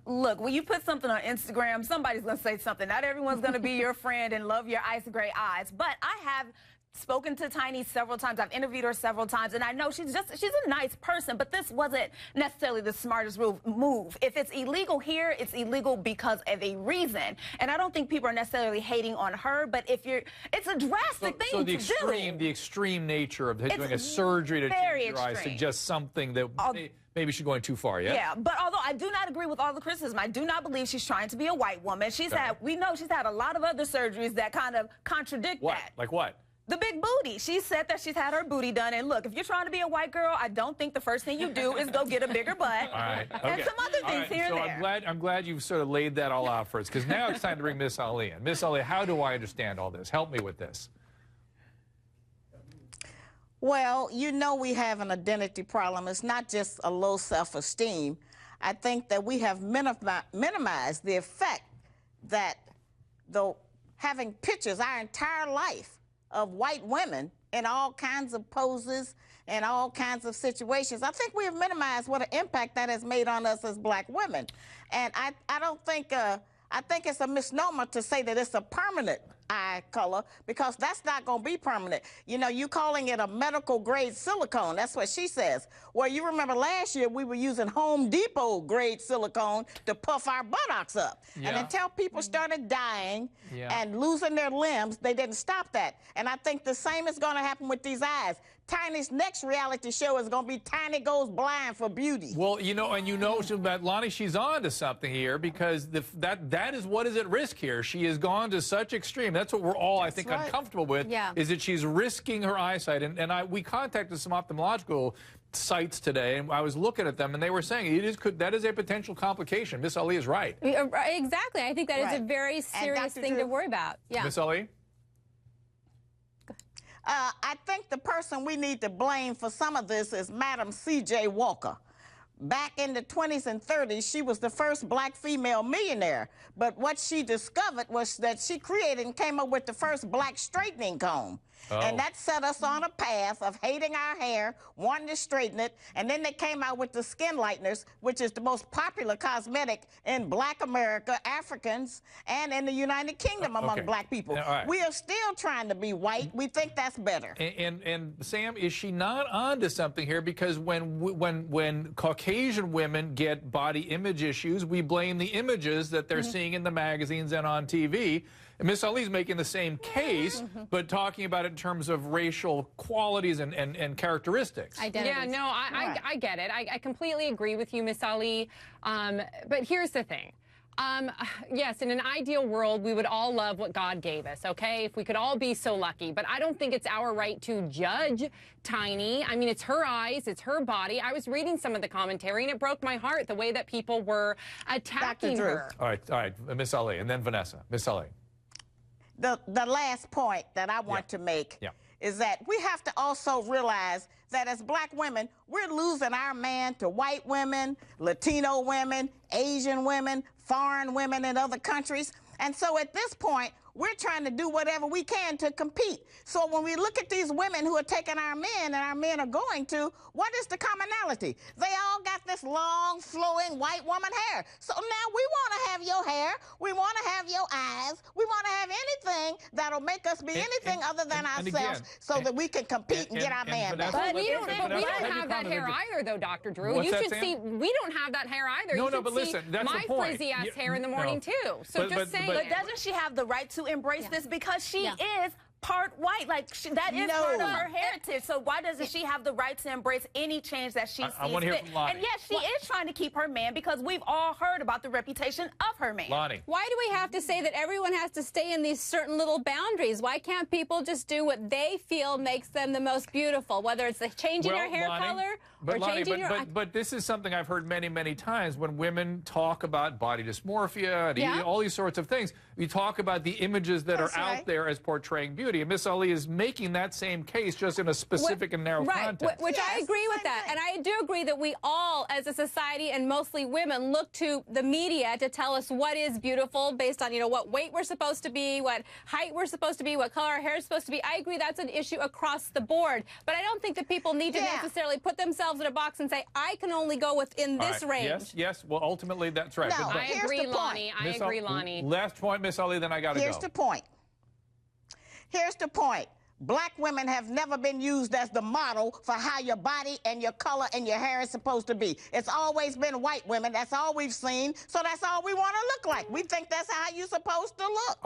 Look, when you put something on Instagram, somebody's going to say something. Not everyone's going to be your friend and love your ice gray eyes. But I have spoken to Tiny several times. I've interviewed her several times, and I know she's a nice person, but this wasn't necessarily the smartest move. If it's illegal here, it's illegal because of a reason. And I don't think people are necessarily hating on her, but if you're, it's a drastic thing to do. So the extreme nature of doing a surgery to change your eyes suggests something that maybe she's going too far, yeah? Yeah, but although I do not agree with all the criticism, I do not believe she's trying to be a white woman. We know she's had a lot of other surgeries that kind of contradict that. Like what? The big booty. She said that she's had her booty done. And look, if you're trying to be a white girl, I don't think the first thing you do is go get a bigger butt. All right. Okay. And some other things here and there. I'm glad you've sort of laid that all out for us, because now it's time to bring Miss Ali in. Miss Ali, how do I understand all this? Help me with this. Well, you know we have an identity problem. It's not just a low self-esteem. I think that we have minimized the effect that having pictures our entire life of white women in all kinds of poses and all kinds of situations. I think we have minimized what an impact that has made on us as black women. And I don't think, I think it's a misnomer to say that it's a permanent eye color, because that's not going to be permanent. You know, you calling it a medical grade silicone, that's what she says. Well, you remember last year we were using Home Depot grade silicone to puff our buttocks up. Yeah. And until people started dying and losing their limbs, they didn't stop that. And I think the same is going to happen with these eyes. Tiny's next reality show is going to be Tiny Goes Blind for Beauty. Well, you know, that Lonnie, she's on to something here, because that is what is at risk here. She has gone to such extreme. That's what we're all, I think, uncomfortable with, is that she's risking her eyesight. And we contacted some ophthalmological sites today, and I was looking at them, and they were saying that is a potential complication. Miss Ali is right. Exactly. I think that is a very serious thing to worry about. Yeah. Miss Ali? I think the person we need to blame for some of this is Madam C.J. Walker. Back in the 20s and 30s, she was the first black female millionaire. But what she discovered was that she created and came up with the first black straightening comb. And that set us on a path of hating our hair, wanting to straighten it, and then they came out with the skin lighteners, which is the most popular cosmetic in black America, Africans, and in the United Kingdom among black people. We are still trying to be white. We think that's better. And Sam, is she not onto something here? Because when Caucasian women get body image issues, we blame the images that they're seeing in the magazines and on TV. And Miss Ali's making the same case, but talking about it in terms of racial qualities and characteristics. Identities. Yeah, no, I get it. I completely agree with you, Miss Ali. But here's the thing. Yes, in an ideal world, we would all love what God gave us, okay? If we could all be so lucky. But I don't think it's our right to judge Tiny. I mean, it's her eyes, it's her body. I was reading some of the commentary, and it broke my heart the way that people were attacking her. All right, Miss Ali, and then Vanessa. Miss Ali. The last point that I want to make is that we have to also realize that as black women, we're losing our man to white women, Latino women, Asian women, foreign women in other countries. And so at this point, we're trying to do whatever we can to compete. So when we look at these women who are taking our men and our men are going to, what is the commonality? They all got this long, flowing white woman hair. So now we want to have your hair. We want to have your eyes. We want to have anything that'll make us be anything other than ourselves so that we can compete and get our man back. But we don't have that hair either, though, Dr. Drew. You should see, we don't have that hair either. No, but listen, that's the point. My frizzy-ass hair in the morning, too. So just saying. But doesn't she have the right to embrace this, because she is part white? Like, that is part of her heritage. So why doesn't she have the right to embrace any change that she sees fit? And yes, she is trying to keep her man, because we've all heard about the reputation of her man. Lonnie. Why do we have to say that everyone has to stay in these certain little boundaries? Why can't people just do what they feel makes them the most beautiful, whether it's the changing your hair color or changing your... But this is something I've heard many, many times when women talk about body dysmorphia and all these sorts of things. We talk about the images that are out there as portraying beauty. beauty. And Miss Ali is making that same case, just in a specific and narrow context. Which I agree with that. And I do agree that we all, as a society, and mostly women, look to the media to tell us what is beautiful based on, you know, what weight we're supposed to be, what height we're supposed to be, what color our hair is supposed to be. I agree that's an issue across the board. But I don't think that people need to necessarily put themselves in a box and say, I can only go within this range. Yes. Well, ultimately, that's right. No, I agree, Lonnie. I agree, Lonnie. Last point, Miss Ali, then I got to go. Here's the point. Here's the point. Black women have never been used as the model for how your body and your color and your hair is supposed to be. It's always been white women. That's all we've seen. So that's all we want to look like. We think that's how you're supposed to look.